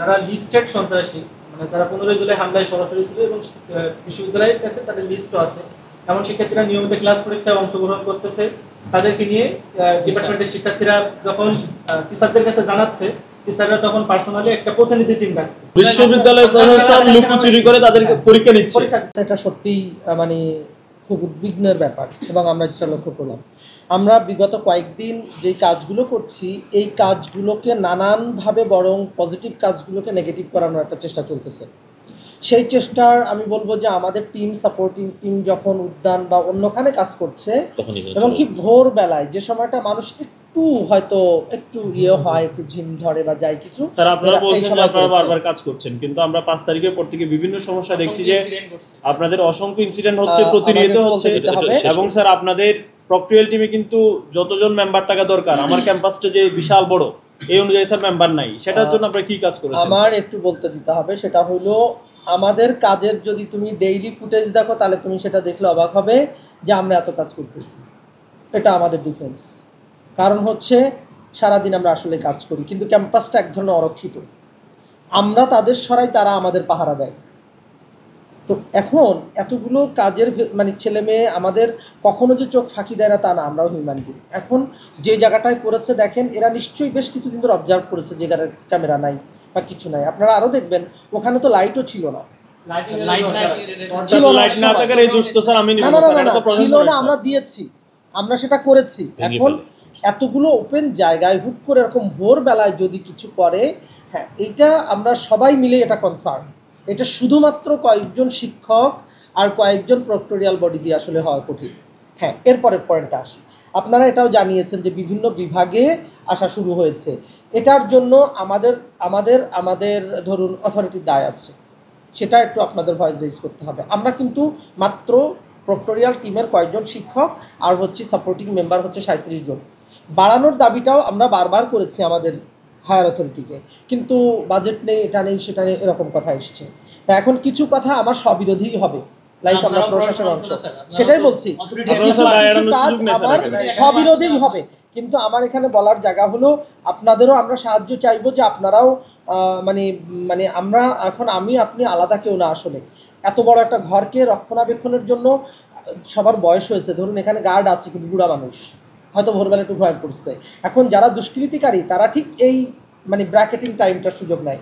যারা লিস্টেড সন্ত্রাসী, মানে যারা 15 জুলাই হামলায় সরাসরি ছিল এবং বিশ্ববিদ্যালয়ের কাছে তাদের লিস্টও আছে, এমন শিক্ষার্থীরা নিয়মিত ক্লাস পরীক্ষায় অংশগ্রহণ করতেছে। তাদেরকে নিয়ে ডিপার্টমেন্টের শিক্ষার্থীরা যখন টিচারদের কাছে জানাচ্ছে, টিচাররা তখন পার্সোনালি একটা প্রতিনিধি টিম রাখছে। বিশ্ববিদ্যালয় প্রশাসন লুকোচুরি করে তাদেরকে পরীক্ষা নিচ্ছে। এটা সত্যিই মানে খুব উদ্বিগ্নের ব্যাপার এবং আমরা যেটা লক্ষ্য করলাম, আমরা বিগত কয়েকদিন যে কাজগুলো করছি এই কাজগুলোকে নানানভাবে বরং পজিটিভ কাজগুলোকে নেগেটিভ করানোর একটা চেষ্টা চলতেছে। সেই চেষ্টার আমি বলবো যে আমাদের টিম, সাপোর্টিং টিম যখন উদ্যান বা অন্যখানে কাজ করছে এবং কি ভোরবেলায় যে সময়টা মানুষ একটু হয়তো একটু হয়, একটু ঝিম ধরে বা যাই কিছু। স্যার আপনারা বলছেন যে আপনারা বারবার কাজ করছেন, কিন্তু আমরা 5 তারিখের পর থেকে বিভিন্ন সমস্যা দেখছি যে আপনাদের অসংখ্য ইনসিডেন্ট হচ্ছে, প্রতিনিয়ত হচ্ছে। এবং স্যার আপনাদের প্রক্রিয়াল টিমে কিন্তু যতজন মেম্বার থাকা দরকার, আমার ক্যাম্পাসটা যে বিশাল বড় এই অনুযায়ী স্যার মেম্বার নাই, সেটার জন্য আপনারা কি কাজ করেছেন? আমার একটু বলতে দিতে হবে, সেটা হলো আমাদের কাজের যদি তুমি ডেইলি ফুটেজ দেখো তাহলে তুমি সেটা দেখলে অবাক হবে যে আমরা এত কাজ করতেছি। এটা আমাদের ডিফেন্স, কারণ হচ্ছে সারাদিন আমরা আসলে কাজ করি কিন্তু ক্যাম্পাসটা এক ধরনের অরক্ষিত। আমরা তাদের সরাই, তারা আমাদের পাহারা দেয়। তো এখন এতগুলো কাজের মানে ছেলে মেয়ে আমাদের কখনো যে চোখ ফাঁকি দেয় না তা না, আমরাও হিউম্যান বিং। এখন যে জায়গাটায় করেছে দেখেন, এরা নিশ্চয়ই বেশ কিছুদিন ধরে অবজার্ভ করেছে যে ক্যামেরা নাই বা কিছু নাই। আপনারা আরও দেখবেন ওখানে তো লাইটও ছিল না, ছিল না, আমরা দিয়েছি, আমরা সেটা করেছি। এখন এতগুলো ওপেন জায়গায় হুট করে এরকম ভোরবেলায় যদি কিছু করে, হ্যাঁ এইটা আমরা সবাই মিলে এটা কনসার্ন। এটা শুধুমাত্র কয়েকজন শিক্ষক আর কয়েকজন প্রক্টোরিয়াল বডি দিয়ে আসলে হওয়া কঠিন। হ্যাঁ, এরপরের পয়েন্টটা আসি। আপনারা এটাও জানিয়েছেন যে বিভিন্ন বিভাগে আসা শুরু হয়েছে। এটার জন্য আমাদের আমাদের আমাদের ধরুন অথরিটির দায় আছে, সেটা একটু আপনাদের ভয়েস রেজ করতে হবে। আমরা কিন্তু মাত্র প্রক্টোরিয়াল টিমের কয়েকজন শিক্ষক আর হচ্ছে সাপোর্টিং মেম্বার হচ্ছে 37 জন। বাড়ানোর দাবিটাও আমরা বারবার করেছি আমাদের হায়ার অথরিটিকে, কিন্তু বাজেট নেই, এটা নেই, সেটা নেই, এরকম কথা এসছে। তা এখন কিছু কথা আমার স্ববিরোধীই হবে, লাইক আমরা প্রশাসনের অংশ, সেটাই বলছি, কিছু কাজ আমার স্ববিরোধীই হবে। কিন্তু আমার এখানে বলার জায়গা হলো আপনাদেরও আমরা সাহায্য চাইবো, যে আপনারাও মানে মানে আমরা এখন আপনি আলাদা কেউ না। আসলে এত বড় একটা ঘরকে রক্ষণাবেক্ষণের জন্য সবার বয়স হয়েছে, ধরুন এখানে গার্ড আছে কিন্তু বুড়া মানুষ, হয়তো ভোরবেলা একটু ভয় করছে। এখন যারা দুষ্কৃতিকারী তারা ঠিক এই মানে ব্র্যাকেটিং টাইমটার সুযোগ নেয়।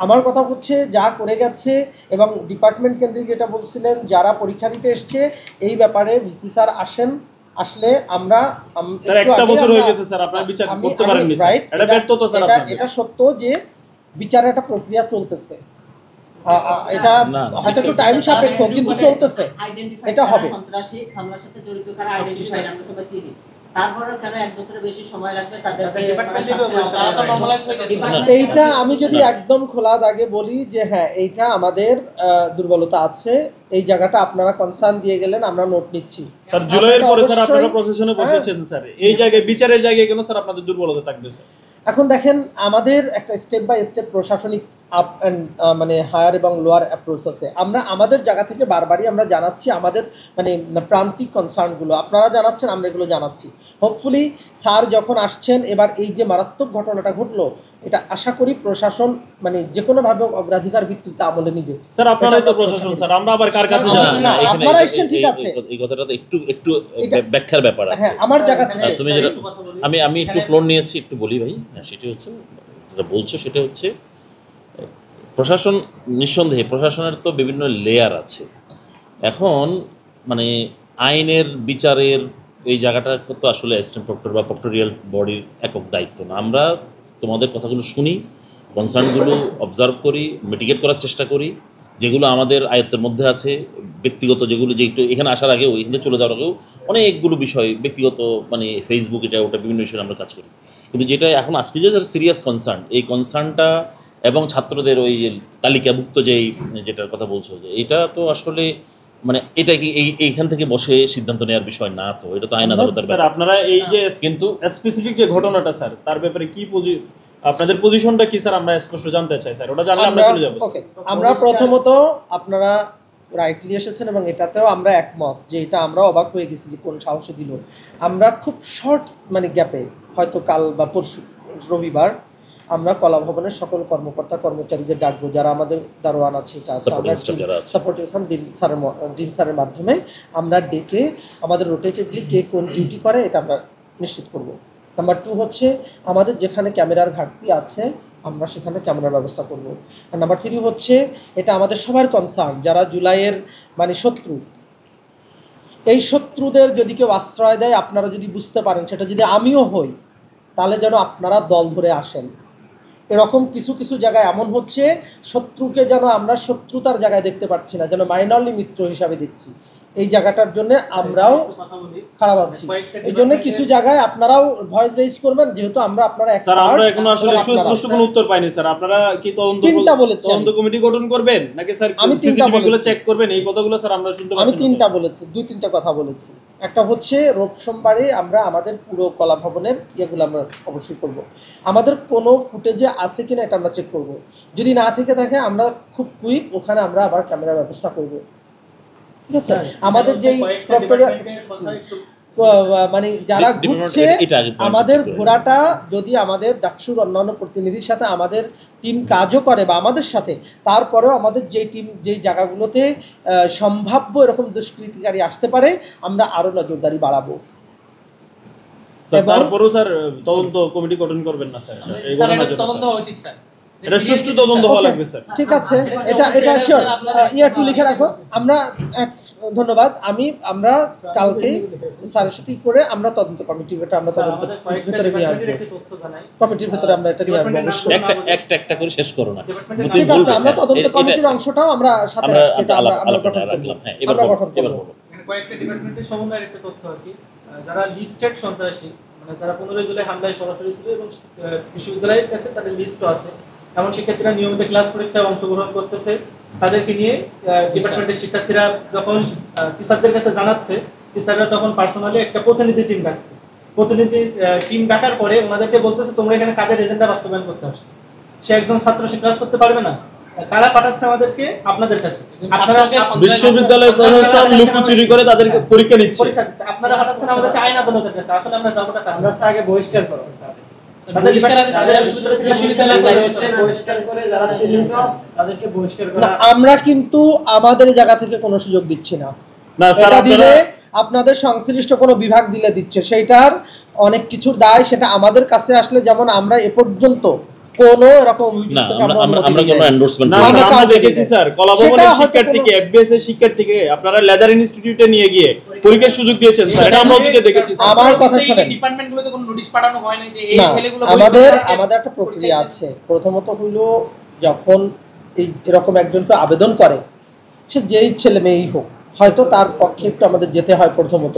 আমার কথা হচ্ছে যা করে গেছে, এবং ডিপার্টমেন্ট কেন্দ্রিক যেটা বলছিলেন যারা পরীক্ষা দিতে এসছে, এই ব্যাপারে ভিসি স্যার আসলে আমরা এটা সত্য যে বিচারের একটা প্রক্রিয়া চলতেছে, এটা হয়তো একটু টাইম সাপেক্ষ কিন্তু চলতেছে, এটা হবে। এইটা আমি যদি একদম খোলা দাগে বলি যে হ্যাঁ এইটা আমাদের দুর্বলতা আছে, এই জায়গাটা আপনারা কনসার্ন দিয়ে গেলেন, আমরা নোট নিচ্ছি। স্যার জুলাইয়ের পরে স্যার আপনারা প্রশাসনে বসেছেন, স্যার এই জায়গায় বিচারের জায়গায় কেন স্যার আপনাদের দুর্বলতা থাকবে? স্যার এখন দেখেন আমাদের একটা স্টেপ বাই স্টেপ প্রশাসনিক আপ অ্যান্ড মানে হায়ার এবং লোয়ার অ্যাপ্রোচ আছে। আমরা আমাদের জায়গা থেকে বারবারই আমরা জানাচ্ছি আমাদের মানে প্রান্তিক কনসার্নগুলো, আপনারা জানাচ্ছেন, আমরা এগুলো জানাচ্ছি। হোপফুলি স্যার যখন আসছেন এবার এই যে মারাত্মক ঘটনাটা ঘটলো, এটা আশা করি প্রশাসন মানে যে কোনোভাবে অগ্রাধিকার ভিত্তিতে আমলে নিবে। স্যার আপনারাই তো প্রশাসন, স্যার আমরা আবার কার কাছে যাব? না, আপনারা এসেছেন ঠিক আছে, এই কথাটা তো একটু ব্যাখ্যার ব্যাপার আছে। হ্যাঁ আমার জায়গা থেকে তুমি যেটা আমি একটু ফ্লোর নিয়েছি, একটু বলি ভাই। সেটা হচ্ছে যেটা বলছো সেটা হচ্ছে প্রশাসন, নিঃসন্দেহে প্রশাসনের তো বিভিন্ন লেয়ার আছে। এখন মানে আইনের বিচারের এই জায়গাটা তো আসলে অ্যাসিস্ট্যান্ট প্রক্টর বা প্রক্টোরিয়াল বডির একক দায়িত্ব না। আমরা তোমাদের কথাগুলো শুনি, কনসার্নগুলো অবজার্ভ করি, মিটিগেট করার চেষ্টা করি, যেগুলো আমাদের আয়ত্তের মধ্যে আছে। ব্যক্তিগত যেগুলো, যে একটু এখানে আসার আগেও, এখানে চলে যাওয়ার আগেও অনেকগুলো বিষয় ব্যক্তিগত মানে ফেসবুক এটা ওটা বিভিন্ন বিষয়ে আমরা কাজ করি। কিন্তু যেটা এখন আজকে যে সিরিয়াস কনসার্ন, এই কনসার্নটা এবং ছাত্রদের ওই তালিকাভুক্ত যেটার কথা বলছো, যে এটা তো আসলে মানে এটা কি এইখান থেকে বসে সিদ্ধান্ত নেওয়ার বিষয় না, তো এটা তো আইন আদালতের ব্যাপার। আপনারা এই যে কিন্তু স্পেসিফিক যে ঘটনাটা স্যার, তার ব্যাপারে কি আপনাদের পজিশনটা কি স্যার আমরা স্পষ্ট জানতে চাই স্যার, ওটা জানলে আমরা চলে যাব। ওকে, আমরা প্রথমত আপনারা রাইটলি এসেছেন এবং এটাতেও আমরা একমত যে এটা আমরা অবাক হয়ে গেছি যে কোন সাহসে দিল। আমরা খুব শর্ট মানে গ্যাপে, হয়তো কাল বা পরশু রবিবার আমরা কলা ভবনের সকল কর্মকর্তা কর্মচারীদের ডাকবো, যারা আমাদের দারোয়ান আছে, সাপোর্টিভ ডিন স্যারের মাধ্যমে আমরা ডেকে আমাদের রোটেটিভলি কে কোন ডিউটি করে এটা আমরা নিশ্চিত করব। নাম্বার 2 হচ্ছে আমাদের যেখানে ক্যামেরার ঘাটতি আছে আমরা সেখানে ক্যামেরার ব্যবস্থা করব। আর নাম্বার 3 হচ্ছে এটা আমাদের সবার কনসার্ন, যারা জুলাইয়ের মানে শত্রু, এই শত্রুদের যদি কেউ আশ্রয় দেয়, আপনারা যদি বুঝতে পারেন, সেটা যদি আমিও হই, তাহলে যেন আপনারা দল ধরে আসেন। এরকম কিছু কিছু জায়গায় এমন হচ্ছে, শত্রুকে যেন আমরা শত্রুতার জায়গায় দেখতে পাচ্ছি না, যেন মাইনরলি মিত্র হিসাবে দেখছি। এই জায়গাটার জন্য আমরাও খারাপ আছি। এই জন্য কিছু জায়গায় আপনারাও ভয়েস রেজ করবেন, যেহেতু আমরা আপনারা স্যার আমরা এখনো আসলে সুস্পষ্ট কোনো উত্তর পাইনি স্যার। আপনারা কি তদন্ত কমিটি গঠন করবেন নাকি স্যার আমি সিসিটিভিগুলো চেক করবেন? এই কথাগুলো স্যার আমরা শুনতে পাচ্ছি। আমি 3টা বলেছি, 2-3টা কথা বলেছি। একটা হচ্ছে রোব সোমবারে আমরা আমাদের পুরো কলা ভবনের ইয়েগুলো আমরা অবশ্যই করব। আমাদের কোনো ফুটেজে আছে কিনা এটা আমরা চেক করব। যদি না থেকে থাকে আমরা খুব কুইক ওখানে আমরা আবার ক্যামেরার ব্যবস্থা করব। ঠিক আছে? আমাদের যেই মানে যারা ঘুরছে, আমাদের ঘোরাটা যদি আমাদের ডাকসুর অন্যান্য প্রতিনিধির সাথে আমাদের টিম কাজও করে বা আমাদের সাথে, তারপরেও আমাদের যেই টিম যেই জায়গাগুলোতে সম্ভাব্য এরকম দুষ্কৃতিকারী আসতে পারে আমরা আরও নজরদারি বাড়াবো। তারপরেও স্যার তদন্ত কমিটি গঠন করবেন না স্যার? এই ঘটনার জন্য তদন্ত হওয়া উচিত স্যার, এটা সুষ্ঠু তদন্ত হওয়া লাগবে স্যার। ঠিক আছে, এটা শিওর ইয়ার টু লিখে রাখো। আমরা ধন্যবাদ। আমরা কালকে স্যারের সাথে করে আমরা তদন্ত কমিটি আমরা তদন্ত ভিতরে নিয়ে আসবো, কমিটির ভিতরে আমরা এটা নিয়ে আসবো। একটা করে শেষ করো না। ঠিক আছে, আমরা তদন্ত কমিটির অংশটাও আমরা সাথে রাখছি, এটা আমরা গঠন করব। আমরা গঠন করব। কয়েকটা ডিপার্টমেন্টের সমন্বয়ের একটা তথ্য আর কি, যারা লিস্টেড সন্ত্রাসী, মানে যারা 15 জুলাই হামলায় সরাসরি ছিল এবং বিশ্ববিদ্যালয়ের কাছে তাদের লিস্টও আছে, এমন শিক্ষার্থীরা নিয়মিত ক্লাস পরীক্ষায় অংশগ্রহণ করতেছে। তাদেরকে নিয়ে ডিপার্টমেন্টের শিক্ষার্থীরা যখন টিচারদের কাছে জানাচ্ছে, টিচাররা তখন পার্সোনালি একটা প্রতিনিধি টিম ডাকছে। প্রতিনিধি টিম ডাকার পরে ওনাদেরকে বলতেছে তোমরা এখানে কাজের এজেন্ডা বাস্তবায়ন করতে আসছো। সে একজন ছাত্র, সে ক্লাস করতে পারবে না, তারা পাঠাচ্ছে আমাদেরকে আপনাদের কাছে। আপনারা বিশ্ববিদ্যালয় প্রশাসন লুকোচুরি করে তাদেরকে পরীক্ষা নিচ্ছে, আপনারা পাঠাচ্ছেন আমাদেরকে আইন আদালতের কাছে। আসলে আমরা যাবোটা আমরা আগে বহিষ্কার করো, আমরা কিন্তু আমাদের জায়গা থেকে কোনো সুযোগ দিচ্ছি না। এটা দিলে আপনাদের সংশ্লিষ্ট কোনো বিভাগ দিলে দিচ্ছে, সেইটার অনেক কিছুর দায় সেটা আমাদের কাছে আসলে, যেমন আমরা এ পর্যন্ত কোনো এরকম শিক্ষার্থীকে এফবিএস এর শিক্ষার্থীকে আপনারা লেদার ইনস্টিটিউটে নিয়ে গিয়ে পরীক্ষার সুযোগ দিয়েছেন স্যার, এটা আমরা অতীতে দেখেছি। আমার কথা শুনেন, ডিপার্টমেন্টগুলোতে কোনো নোটিশ পাঠানো হয় না যে এই ছেলেগুলো আমাদের একটা প্রক্রিয়া আছে। প্রথমত হইলো যখন এরকম একজনকে আবেদন করে, সে যেই ছেলে মেয়েই হোক, হয়তো তার পক্ষে একটু আমাদের যেতে হয় প্রথমত।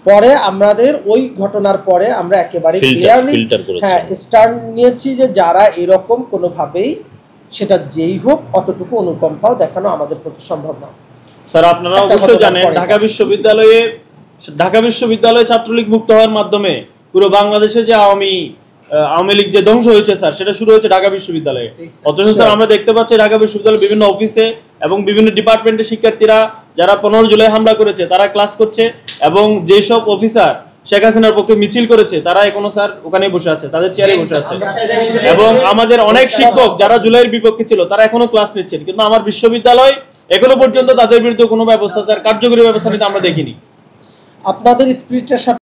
পরে আমাদের ওই ঘটনার পরে আমরা একেবারে ক্লিয়ারলি স্ট্যান্ড নিয়েছি যে যারা এরকম কোনোভাবেই, সেটা যেই হোক, অতটুকু অনুকম্পাও দেখানো আমাদের পক্ষে সম্ভব না। স্যার আপনারা অবশ্যই জানেন ঢাকা বিশ্ববিদ্যালয়ে ছাত্রলীগ মুক্ত হওয়ার মাধ্যমে পুরো বাংলাদেশে যে আওয়ামী লীগ যে ধ্বংস হয়েছে স্যার, সেটা শুরু হয়েছে ঢাকা বিশ্ববিদ্যালয়ে। অথচ স্যার আমরা দেখতে পাচ্ছি ঢাকা বিশ্ববিদ্যালয়ের বিভিন্ন অফিসে এবং বিভিন্ন ডিপার্টমেন্টের শিক্ষার্থীরা যারা 15 জুলাই হামলা করেছে তারা ক্লাস করছে, এবং যেসব অফিসার শেখ হাসিনার পক্ষে মিছিল করেছে তারা এখনো স্যার ওখানে বসে আছে, তাদের চেয়ারে বসে আছে। এবং আমাদের অনেক শিক্ষক যারা জুলাইয়ের বিপক্ষে ছিল তারা এখনো ক্লাস নিচ্ছেন, কিন্তু আমার বিশ্ববিদ্যালয় এখনো পর্যন্ত তাদের বিরুদ্ধে কোনো ব্যবস্থা স্যার, কার্যকরী ব্যবস্থা নিতে আমরা দেখিনি। আপনাদের স্পিরিটের সাথে